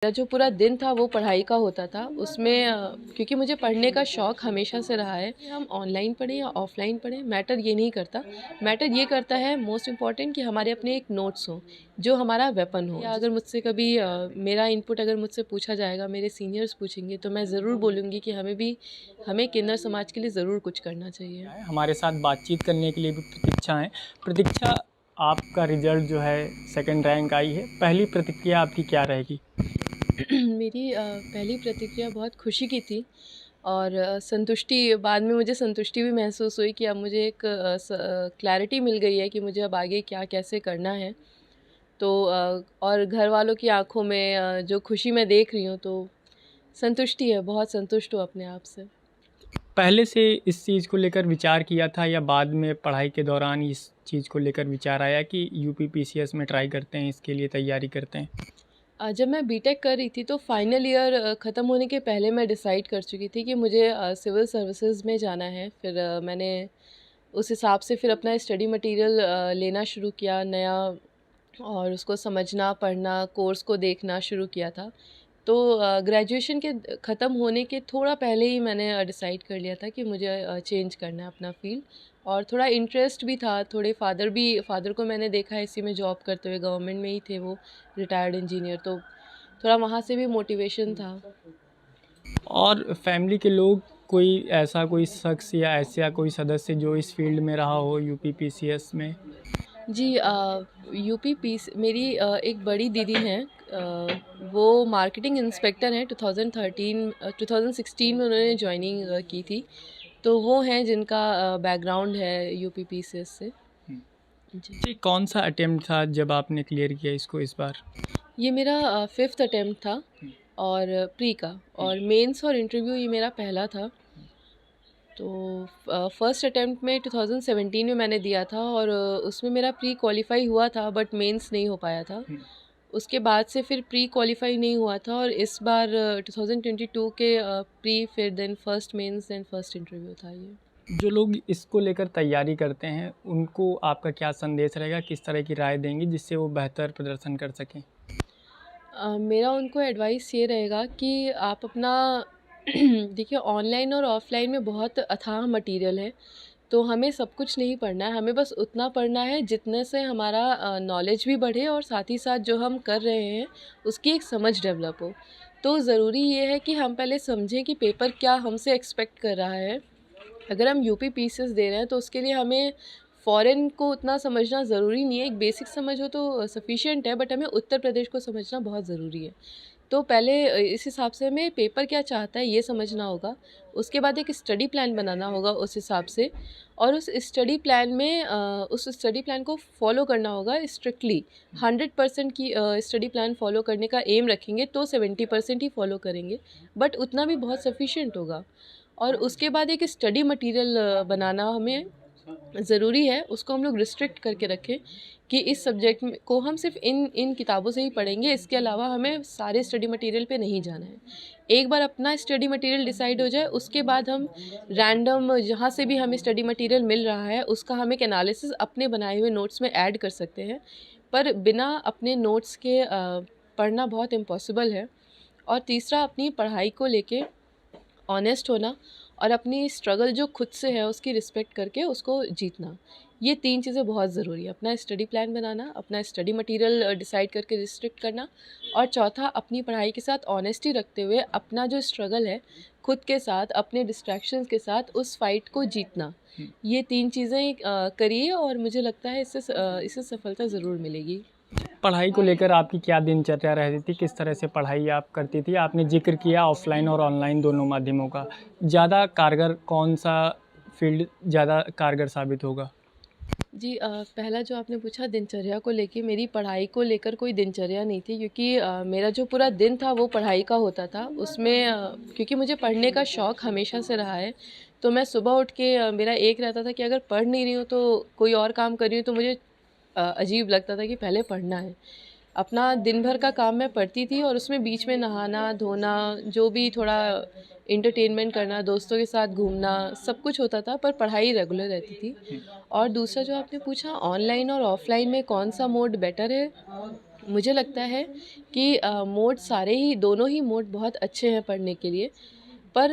मेरा जो पूरा दिन था वो पढ़ाई का होता था उसमें क्योंकि मुझे पढ़ने का शौक़ हमेशा से रहा है। हम ऑनलाइन पढ़ें या ऑफ़लाइन पढ़ें मैटर ये नहीं करता। मैटर ये करता है मोस्ट इम्पॉर्टेंट कि हमारे अपने एक नोट्स हों जो हमारा वेपन हो। या अगर मुझसे कभी मेरा इनपुट अगर मुझसे पूछा जाएगा, मेरे सीनियर्स पूछेंगे, तो मैं ज़रूर बोलूँगी कि हमें किन्नर समाज के लिए ज़रूर कुछ करना चाहिए। हमारे साथ बातचीत करने के लिए भी प्रतीक्षा हैं। प्रतीक्षा, आपका रिज़ल्ट जो है सेकंड रैंक आई है, पहली प्रतिक्रिया आपकी क्या रहेगी? मेरी पहली प्रतिक्रिया बहुत खुशी की थी और संतुष्टि, बाद में मुझे संतुष्टि भी महसूस हुई कि अब मुझे एक क्लैरिटी मिल गई है कि मुझे अब आगे क्या कैसे करना है। तो और घर वालों की आँखों में जो खुशी मैं देख रही हूँ, तो संतुष्टि है, बहुत संतुष्ट हूँ अपने आप से। पहले से इस चीज़ को लेकर विचार किया था या बाद में पढ़ाई के दौरान इस चीज़ को लेकर विचार आया कि यूपीपीसीएस में ट्राई करते हैं, इसके लिए तैयारी करते हैं? जब मैं बीटेक कर रही थी तो फाइनल ईयर ख़त्म होने के पहले मैं डिसाइड कर चुकी थी कि मुझे सिविल सर्विसेज में जाना है। फिर मैंने उस हिसाब से फिर अपना स्टडी मटेरियल लेना शुरू किया नया, और उसको समझना, पढ़ना, कोर्स को देखना शुरू किया था। तो ग्रेजुएशन के ख़त्म होने के थोड़ा पहले ही मैंने डिसाइड कर लिया था कि मुझे चेंज करना है अपना फ़ील्ड। और थोड़ा इंटरेस्ट भी था, थोड़े फ़ादर को मैंने देखा है इसी में जॉब करते हुए, गवर्नमेंट में ही थे वो, रिटायर्ड इंजीनियर, तो थोड़ा वहाँ से भी मोटिवेशन था। और फैमिली के लोग, कोई शख्स या ऐसा कोई सदस्य जो इस फील्ड में रहा हो यूपीपीसीएस में? जी, मेरी एक बड़ी दीदी हैं, वो मार्केटिंग इंस्पेक्टर हैं। 2016 में उन्होंने जॉइनिंग की थी। तो वो हैं जिनका बैकग्राउंड है यूपीपीसीएस से। जी। जी, कौन सा अटेम्प्ट था जब आपने क्लियर किया इसको इस बार? ये मेरा 5th अटेम्प्ट था, और प्री का, और मेंस और इंटरव्यू ये मेरा पहला था। तो फर्स्ट अटेम्प्ट में 2017 में मैंने दिया था, और उसमें मेरा प्री क्वालिफाई हुआ था बट मेंस नहीं हो पाया था। उसके बाद से फिर प्री क्वालिफाई नहीं हुआ था, और इस बार 2022 के प्री, फिर then first mains, then first interview था ये। जो लोग इसको लेकर तैयारी करते हैं उनको आपका क्या संदेश रहेगा, किस तरह की राय देंगी जिससे वो बेहतर प्रदर्शन कर सकें? मेरा उनको एडवाइस ये रहेगा कि आप अपना देखिए, ऑनलाइन और ऑफ़लाइन में बहुत अथाह मटेरियल है, तो हमें सब कुछ नहीं पढ़ना है, हमें बस उतना पढ़ना है जितने से हमारा नॉलेज भी बढ़े और साथ ही साथ जो हम कर रहे हैं उसकी एक समझ डेवलप हो। तो ज़रूरी ये है कि हम पहले समझें कि पेपर क्या हमसे एक्सपेक्ट कर रहा है। अगर हम यूपीपीसीएस दे रहे हैं तो उसके लिए हमें फ़ॉरेन को उतना समझना ज़रूरी नहीं है, एक बेसिक समझ हो तो सफिशिएंट है, बट हमें उत्तर प्रदेश को समझना बहुत ज़रूरी है। तो पहले इस हिसाब से हमें पेपर क्या चाहता है ये समझना होगा। उसके बाद एक स्टडी प्लान बनाना होगा उस हिसाब से, और उस स्टडी प्लान में उस स्टडी प्लान को फॉलो करना होगा स्ट्रिक्टली। 100% की स्टडी प्लान फॉलो करने का एम रखेंगे तो 70% ही फॉलो करेंगे, बट उतना भी बहुत सफिशिएंट होगा। और उसके बाद एक स्टडी मटेरियल बनाना हमें ज़रूरी है, उसको हम लोग रिस्ट्रिक्ट करके रखें कि इस सब्जेक्ट में को हम सिर्फ इन किताबों से ही पढ़ेंगे, इसके अलावा हमें सारे स्टडी मटेरियल पे नहीं जाना है। एक बार अपना स्टडी मटेरियल डिसाइड हो जाए, उसके बाद हम रैंडम जहाँ से भी हमें स्टडी मटेरियल मिल रहा है उसका हम एक एनालिसिस अपने बनाए हुए नोट्स में ऐड कर सकते हैं, पर बिना अपने नोट्स के पढ़ना बहुत इम्पॉसिबल है। और तीसरा, अपनी पढ़ाई को लेके ऑनेस्ट होना, और अपनी स्ट्रगल जो खुद से है उसकी रिस्पेक्ट करके उसको जीतना। ये 3 चीज़ें बहुत ज़रूरी है, अपना स्टडी प्लान बनाना, अपना स्टडी मटेरियल डिसाइड करके रिस्ट्रिक्ट करना, और चौथा, अपनी पढ़ाई के साथ ऑनेस्टी रखते हुए अपना जो स्ट्रगल है खुद के साथ, अपने डिस्ट्रैक्शंस के साथ उस फाइट को जीतना। ये 3 चीज़ें करिए और मुझे लगता है इससे सफलता ज़रूर मिलेगी। पढ़ाई को लेकर आपकी क्या दिनचर्या रहती थी, किस तरह से पढ़ाई आप करती थी? आपने जिक्र किया ऑफलाइन और ऑनलाइन दोनों माध्यमों का, ज़्यादा कारगर कौन सा फील्ड ज़्यादा कारगर साबित होगा? जी, पहला जो आपने पूछा दिनचर्या को लेके, मेरी पढ़ाई को लेकर कोई दिनचर्या नहीं थी, क्योंकि मेरा जो पूरा दिन था वो पढ़ाई का होता था। उसमें क्योंकि मुझे पढ़ने का शौक़ हमेशा से रहा है, तो मैं सुबह उठ के मेरा एक रहता था कि अगर पढ़ नहीं रही हूँ तो कोई और काम कर रही हूँ तो मुझे अजीब लगता था कि पहले पढ़ना है। अपना दिन भर का काम मैं पढ़ती थी, और उसमें बीच में नहाना, धोना, जो भी थोड़ा एंटरटेनमेंट करना, दोस्तों के साथ घूमना, सब कुछ होता था, पर पढ़ाई रेगुलर रहती थी। और दूसरा जो आपने पूछा ऑनलाइन और ऑफ़लाइन में कौन सा मोड बेटर है, मुझे लगता है कि मोड सारे ही दोनों ही मोड बहुत अच्छे हैं पढ़ने के लिए। पर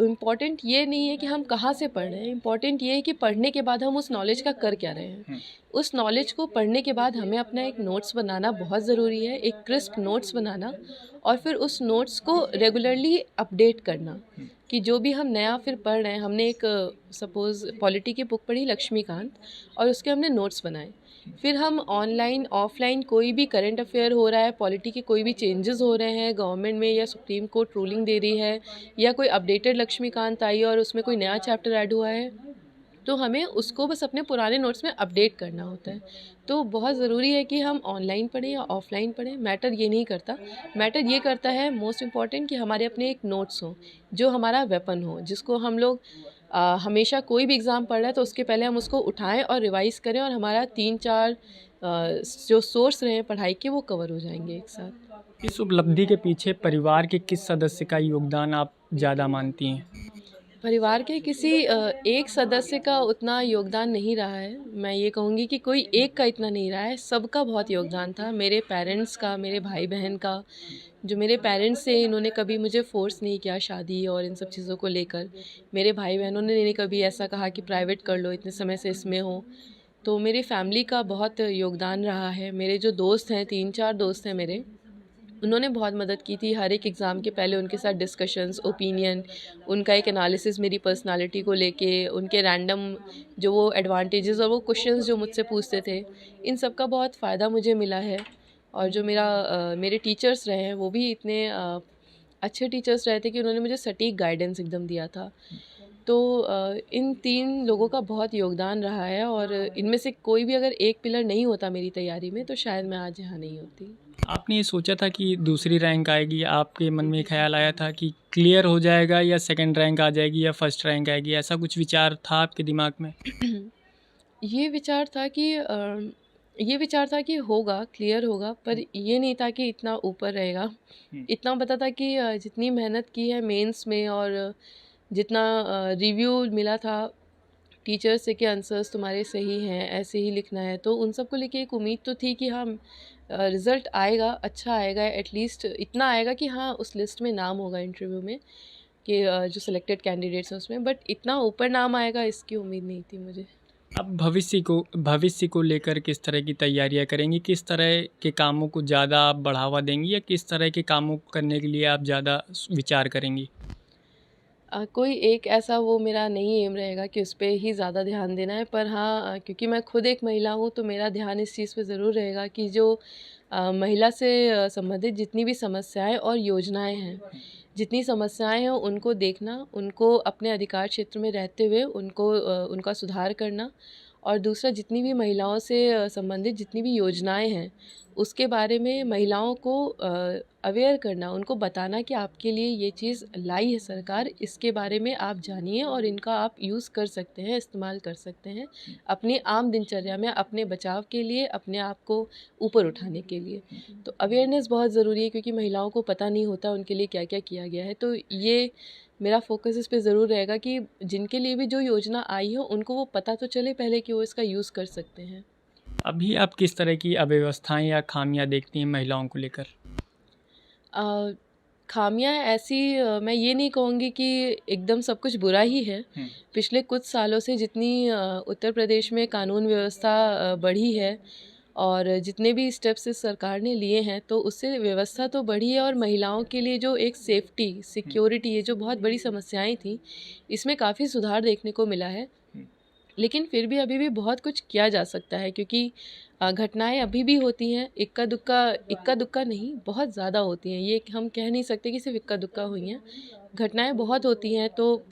इम्पॉर्टेंट ये नहीं है कि हम कहाँ से पढ़ रहे हैं, इम्पॉर्टेंट ये है कि पढ़ने के बाद हम उस नॉलेज का कर क्या रहे हैं। उस नॉलेज को पढ़ने के बाद हमें अपना एक नोट्स बनाना बहुत ज़रूरी है, एक क्रिस्प नोट्स बनाना, और फिर उस नोट्स को रेगुलरली अपडेट करना कि जो भी हम नया फिर पढ़ रहे हैं। हमने एक सपोज़ पॉलिटी की बुक पढ़ी लक्ष्मीकांत, और उसके हमने नोट्स बनाए। फिर हम ऑनलाइन ऑफलाइन कोई भी करंट अफेयर हो रहा है, पॉलिटी के कोई भी चेंजेस हो रहे हैं गवर्नमेंट में, या सुप्रीम कोर्ट रूलिंग दे रही है, या कोई अपडेटेड लक्ष्मीकांत आई और उसमें कोई नया चैप्टर ऐड हुआ है, तो हमें उसको बस अपने पुराने नोट्स में अपडेट करना होता है। तो बहुत ज़रूरी है कि हम ऑनलाइन पढ़ें या ऑफलाइन पढ़ें, मैटर ये नहीं करता। मैटर ये करता है मोस्ट इम्पॉर्टेंट कि हमारे अपने एक नोट्स हों, जो हमारा वेपन हो, जिसको हम लोग हमेशा कोई भी एग्ज़ाम पढ़ रहा है तो उसके पहले हम उसको उठाएं और रिवाइज़ करें, और हमारा 3-4 जो सोर्स रहे हैं पढ़ाई के वो कवर हो जाएंगे एक साथ। इस उपलब्धि के पीछे परिवार के किस सदस्य का योगदान आप ज़्यादा मानती हैं? परिवार के किसी एक सदस्य का उतना योगदान नहीं रहा है। मैं ये कहूँगी कि कोई एक का इतना नहीं रहा है, सबका बहुत योगदान था। मेरे पेरेंट्स का, मेरे भाई-बहन का। जो मेरे पेरेंट्स थे, इन्होंने कभी मुझे फ़ोर्स नहीं किया शादी और इन सब चीज़ों को लेकर। मेरे भाई-बहनों ने नहीं कभी ऐसा कहा कि प्राइवेट कर लो, इतने समय से इसमें हो। तो मेरी फैमिली का बहुत योगदान रहा है। मेरे जो दोस्त हैं, 3-4 दोस्त हैं मेरे, उन्होंने बहुत मदद की थी। हर एक एग्ज़ाम के पहले उनके साथ डिस्कशंस, ओपिनियन, उनका एक एनालिसिस मेरी पर्सनालिटी को लेके, उनके रैंडम जो वो एडवांटेजेस और वो क्वेश्चंस जो मुझसे पूछते थे, इन सब का बहुत फ़ायदा मुझे मिला है। और जो मेरे टीचर्स रहे हैं वो भी इतने अच्छे टीचर्स रहे थे कि उन्होंने मुझे सटीक गाइडेंस एकदम दिया था। तो इन 3 लोगों का बहुत योगदान रहा है, और इनमें से कोई भी अगर एक पिलर नहीं होता मेरी तैयारी में, तो शायद मैं आज यहाँ नहीं होती। आपने ये सोचा था कि दूसरी रैंक आएगी, आपके मन में ख्याल आया था कि क्लियर हो जाएगा या सेकंड रैंक आ जाएगी या फर्स्ट रैंक आएगी, ऐसा कुछ विचार था आपके दिमाग में? ये विचार था कि ये विचार था कि होगा, क्लियर होगा, पर ये नहीं था कि इतना ऊपर रहेगा। इतना पता था कि जितनी मेहनत की है मेंस में, और जितना रिव्यू मिला था टीचर से कि आंसर्स तुम्हारे सही हैं, ऐसे ही लिखना है, तो उन सब को लेके एक उम्मीद तो थी कि हाँ, रिज़ल्ट आएगा, अच्छा आएगा, एटलीस्ट इतना आएगा कि हाँ, उस लिस्ट में नाम होगा इंटरव्यू में, कि जो सिलेक्टेड कैंडिडेट्स हैं उसमें, बट इतना ऊपर नाम आएगा इसकी उम्मीद नहीं थी मुझे। अब भविष्य को लेकर किस तरह की तैयारियां करेंगी? किस तरह के कामों को ज़्यादा आप बढ़ावा देंगी या किस तरह के कामों को करने के लिए आप ज़्यादा विचार करेंगी? कोई एक ऐसा वो मेरा नहीं एम रहेगा कि उस पे ही ज़्यादा ध्यान देना है, पर हाँ, क्योंकि मैं खुद एक महिला हूँ, तो मेरा ध्यान इस चीज़ पे ज़रूर रहेगा कि जो महिला से संबंधित जितनी भी समस्याएं और योजनाएं हैं, जितनी समस्याएं हैं उनको देखना, उनको अपने अधिकार क्षेत्र में रहते हुए उनका सुधार करना, और दूसरा जितनी भी महिलाओं से संबंधित जितनी भी योजनाएं हैं, उसके बारे में महिलाओं को अवेयर करना, उनको बताना कि आपके लिए ये चीज़ लाई है सरकार, इसके बारे में आप जानिए और इनका आप यूज़ कर सकते हैं, इस्तेमाल कर सकते हैं अपनी आम दिनचर्या में, अपने बचाव के लिए, अपने आप को ऊपर उठाने के लिए। तो अवेयरनेस बहुत ज़रूरी है, क्योंकि महिलाओं को पता नहीं होता उनके लिए क्या-क्या किया गया है। तो ये मेरा फ़ोकस इस पे ज़रूर रहेगा कि जिनके लिए भी जो योजना आई हो, उनको वो पता तो चले पहले कि वो इसका यूज़ कर सकते हैं। अभी आप किस तरह की अव्यवस्थाएं या खामियां देखती हैं महिलाओं को लेकर? अ, खामियाँ ऐसी, मैं ये नहीं कहूँगी कि एकदम सब कुछ बुरा ही है। पिछले कुछ सालों से जितनी उत्तर प्रदेश में कानून व्यवस्था बढ़ी है, और जितने भी स्टेप्स इस सरकार ने लिए हैं, तो उससे व्यवस्था तो बढ़ी है, और महिलाओं के लिए जो एक सेफ्टी, सिक्योरिटी, ये जो बहुत बड़ी समस्याएं थी, इसमें काफ़ी सुधार देखने को मिला है। लेकिन फिर भी अभी भी बहुत कुछ किया जा सकता है, क्योंकि घटनाएं अभी भी होती हैं, इक्का दुक्का नहीं, बहुत ज़्यादा होती हैं। ये हम कह नहीं सकते कि सिर्फ इक्का दुक्का हुई हैं, घटनाएं बहुत होती हैं। तो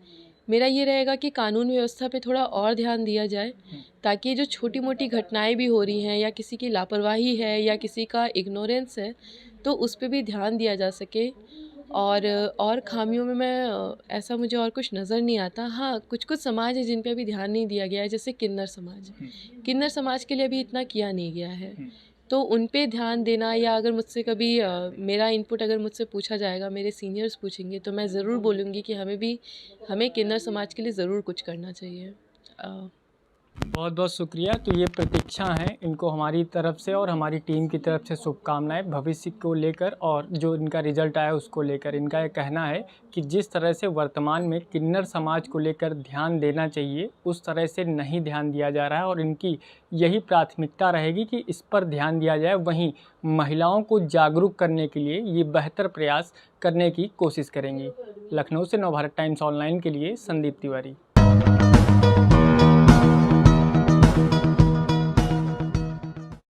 मेरा ये रहेगा कि कानून व्यवस्था पे थोड़ा और ध्यान दिया जाए, ताकि ये जो छोटी मोटी घटनाएं भी हो रही हैं, या किसी की लापरवाही है, या किसी का इग्नोरेंस है, तो उस पे भी ध्यान दिया जा सके। और खामियों में मैं ऐसा मुझे और कुछ नज़र नहीं आता। हाँ, कुछ-कुछ समाज है जिन पे अभी ध्यान नहीं दिया गया है, जैसे किन्नर समाज। किन्नर समाज के लिए अभी इतना किया नहीं गया है। तो उन पे ध्यान देना, या अगर मुझसे कभी मेरा इनपुट अगर मुझसे पूछा जाएगा, मेरे सीनियर्स पूछेंगे, तो मैं ज़रूर बोलूँगी कि हमें किन्नर समाज के लिए ज़रूर कुछ करना चाहिए। अ बहुत बहुत शुक्रिया। तो ये प्रतीक्षा हैं, इनको हमारी तरफ से और हमारी टीम की तरफ से शुभकामनाएं भविष्य को लेकर और जो इनका रिजल्ट आया उसको लेकर। इनका ये कहना है कि जिस तरह से वर्तमान में किन्नर समाज को लेकर ध्यान देना चाहिए उस तरह से नहीं ध्यान दिया जा रहा है और इनकी यही प्राथमिकता रहेगी कि इस पर ध्यान दिया जाए। वहीं महिलाओं को जागरूक करने के लिए ये बेहतर प्रयास करने की कोशिश करेंगी। लखनऊ से नवभारत टाइम्स ऑनलाइन के लिए संदीप तिवारी।